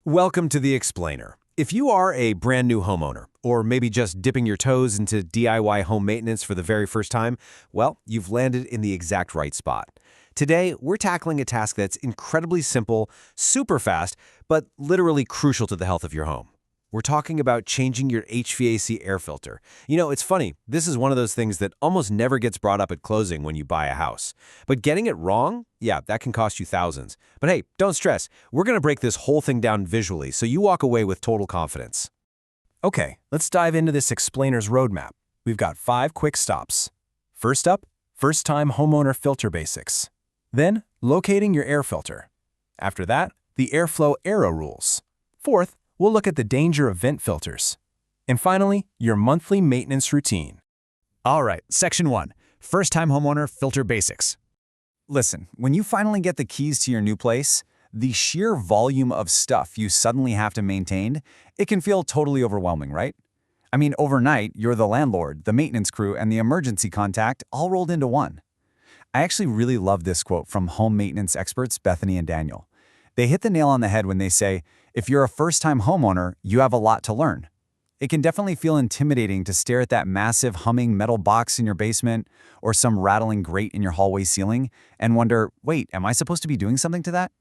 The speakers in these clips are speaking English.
Welcome to The Explainer. If you are a brand new homeowner, or maybe just dipping your toes into DIY home maintenance for the very first time, well, you've landed in the exact right spot. Today, we're tackling a task that's incredibly simple, super fast, but literally crucial to the health of your home. We're talking about changing your HVAC air filter. You know, it's funny, this is one of those things that almost never gets brought up at closing when you buy a house. But getting it wrong, yeah, that can cost you thousands. But hey, don't stress. We're going to break this whole thing down visually so you walk away with total confidence. Okay, let's dive into this explainer's roadmap. We've got 5 quick stops. First up, first-time homeowner filter basics. Then, locating your air filter. After that, the airflow arrow rules. Fourth, we'll look at the danger of vent filters. And finally, your monthly maintenance routine. All right, Section 1, First-Time Homeowner Filter Basics. Listen, when you finally get the keys to your new place, the sheer volume of stuff you suddenly have to maintain, it can feel totally overwhelming, right? I mean, overnight, you're the landlord, the maintenance crew, and the emergency contact all rolled into one. I actually really love this quote from home maintenance experts Bethany and Daniel. They hit the nail on the head when they say, if you're a first-time homeowner, you have a lot to learn. It can definitely feel intimidating to stare at that massive humming metal box in your basement or some rattling grate in your hallway ceiling and wonder, wait, am I supposed to be doing something to that?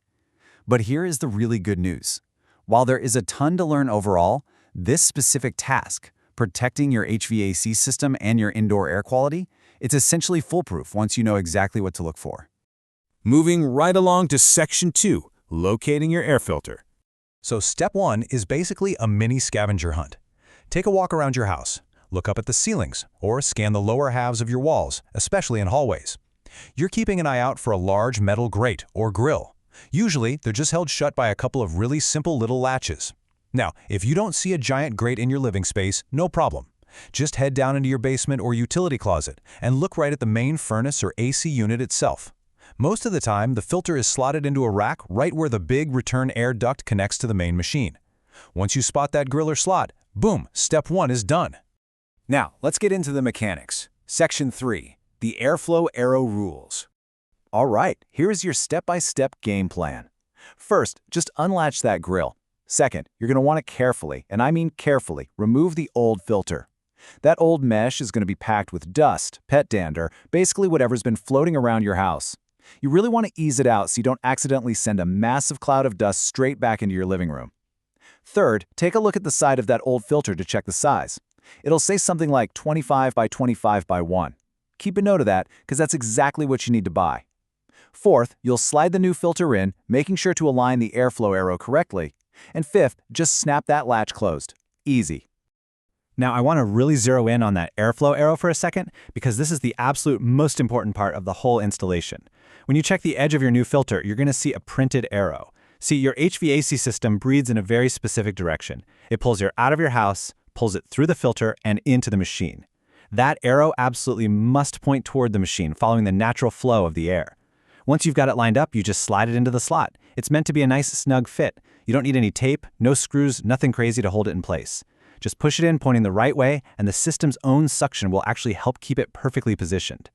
But here is the really good news. While there is a ton to learn overall, this specific task, protecting your HVAC system and your indoor air quality, it's essentially foolproof once you know exactly what to look for. Moving right along to Section 2, locating your air filter. So step 1 is basically a mini scavenger hunt. Take a walk around your house, look up at the ceilings, or scan the lower halves of your walls, especially in hallways. You're keeping an eye out for a large metal grate or grill. Usually, they're just held shut by a couple of really simple little latches. Now, if you don't see a giant grate in your living space, no problem. Just head down into your basement or utility closet and look right at the main furnace or AC unit itself. Most of the time, the filter is slotted into a rack right where the big return air duct connects to the main machine. Once you spot that grill or slot, boom, step 1 is done. Now, let's get into the mechanics. Section 3, the airflow arrow rules. All right, here's your step-by-step game plan. First, just unlatch that grill. Second, you're going to want to carefully, and I mean carefully, remove the old filter. That old mesh is going to be packed with dust, pet dander, basically whatever's been floating around your house. You really want to ease it out so you don't accidentally send a massive cloud of dust straight back into your living room. Third, take a look at the side of that old filter to check the size. It'll say something like 25 by 25 by 1. Keep a note of that because that's exactly what you need to buy. Fourth, you'll slide the new filter in, making sure to align the airflow arrow correctly. And fifth, just snap that latch closed. Easy. Now, I want to really zero in on that airflow arrow for a second because this is the absolute most important part of the whole installation. When you check the edge of your new filter, you're going to see a printed arrow. See, your HVAC system breathes in a very specific direction. It pulls air out of your house, pulls it through the filter, and into the machine. That arrow absolutely must point toward the machine, following the natural flow of the air. Once you've got it lined up, you just slide it into the slot. It's meant to be a nice, snug fit. You don't need any tape, no screws, nothing crazy to hold it in place. Just push it in pointing the right way, and the system's own suction will actually help keep it perfectly positioned.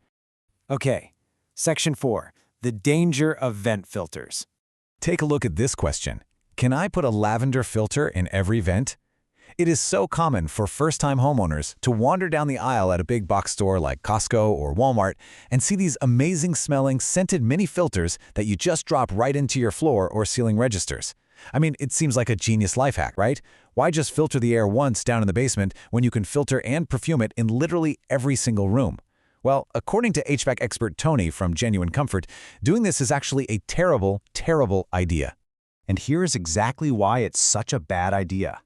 Okay, Section 4, the danger of vent filters. Take a look at this question. Can I put a lavender filter in every vent? It is so common for first-time homeowners to wander down the aisle at a big box store like Costco or Walmart and see these amazing-smelling scented mini filters that you just drop right into your floor or ceiling registers. I mean, it seems like a genius life hack, right? Why just filter the air once down in the basement when you can filter and perfume it in literally every single room? Well, according to HVAC expert Tony from Genuine Comfort, doing this is actually a terrible, terrible idea. And here's exactly why it's such a bad idea.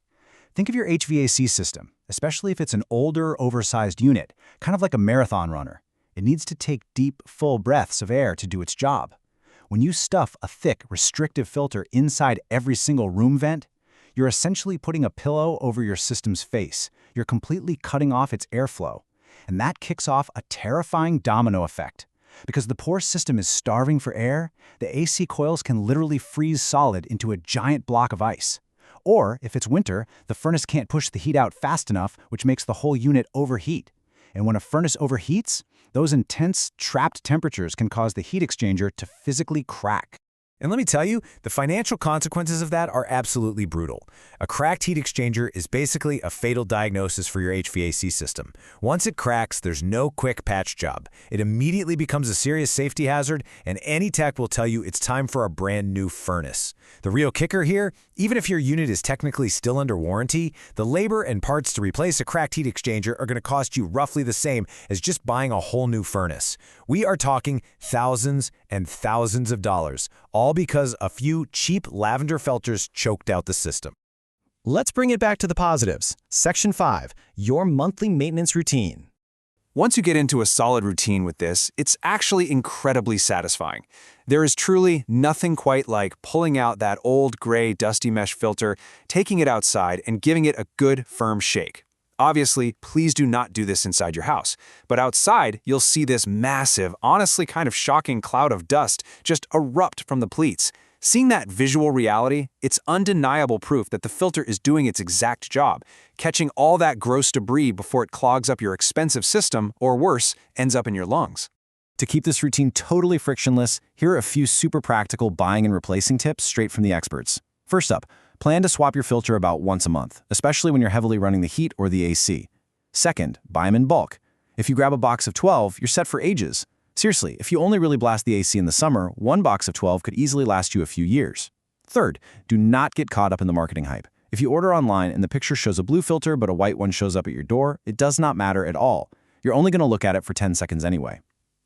Think of your HVAC system, especially if it's an older, oversized unit, kind of like a marathon runner. It needs to take deep, full breaths of air to do its job. When you stuff a thick, restrictive filter inside every single room vent, you're essentially putting a pillow over your system's face. You're completely cutting off its airflow. And that kicks off a terrifying domino effect. Because the poor system is starving for air, the AC coils can literally freeze solid into a giant block of ice. Or, if it's winter, the furnace can't push the heat out fast enough, which makes the whole unit overheat. And when a furnace overheats, those intense, trapped temperatures can cause the heat exchanger to physically crack. And let me tell you, the financial consequences of that are absolutely brutal. A cracked heat exchanger is basically a fatal diagnosis for your HVAC system. Once it cracks, there's no quick patch job. It immediately becomes a serious safety hazard, and any tech will tell you it's time for a brand new furnace. The real kicker here, even if your unit is technically still under warranty, the labor and parts to replace a cracked heat exchanger are going to cost you roughly the same as just buying a whole new furnace. We are talking thousands and thousands of dollars, all because a few cheap lavender filters choked out the system. Let's bring it back to the positives. Section 5, your monthly maintenance routine. Once you get into a solid routine with this, it's actually incredibly satisfying. There is truly nothing quite like pulling out that old gray dusty mesh filter, taking it outside, and giving it a good firm shake. Obviously, please do not do this inside your house, but outside you'll see this massive, honestly kind of shocking cloud of dust just erupt from the pleats. Seeing that visual reality, it's undeniable proof that the filter is doing its exact job, catching all that gross debris before it clogs up your expensive system, or worse, ends up in your lungs. To keep this routine totally frictionless, here are a few super practical buying and replacing tips straight from the experts. First up, plan to swap your filter about once a month, especially when you're heavily running the heat or the AC. Second, buy them in bulk. If you grab a box of 12, you're set for ages. Seriously, if you only really blast the AC in the summer, one box of 12 could easily last you a few years. Third, do not get caught up in the marketing hype. If you order online and the picture shows a blue filter but a white one shows up at your door, it does not matter at all. You're only going to look at it for 10 seconds anyway.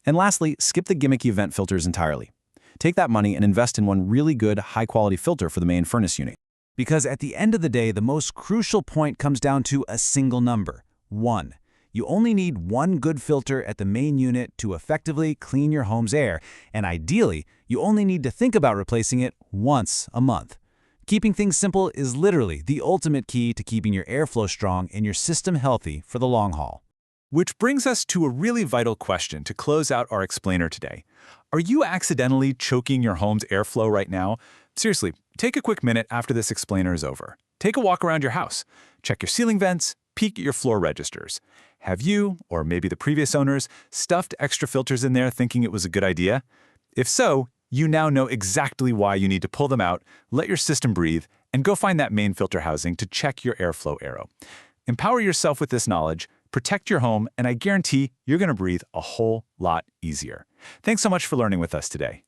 And lastly, skip the gimmicky vent filters entirely. Take that money and invest in one really good, high-quality filter for the main furnace unit. Because at the end of the day, the most crucial point comes down to a single number, 1. You only need one good filter at the main unit to effectively clean your home's air, and ideally, you only need to think about replacing it once a month. Keeping things simple is literally the ultimate key to keeping your airflow strong and your system healthy for the long haul. Which brings us to a really vital question to close out our explainer today. Are you accidentally choking your home's airflow right now? Seriously, take a quick minute after this explainer is over. Take a walk around your house. Check your ceiling vents, peek at your floor registers. Have you, or maybe the previous owners, stuffed extra filters in there thinking it was a good idea? If so, you now know exactly why you need to pull them out, let your system breathe, and go find that main filter housing to check your airflow arrow. Empower yourself with this knowledge, protect your home, and I guarantee you're going to breathe a whole lot easier. Thanks so much for learning with us today.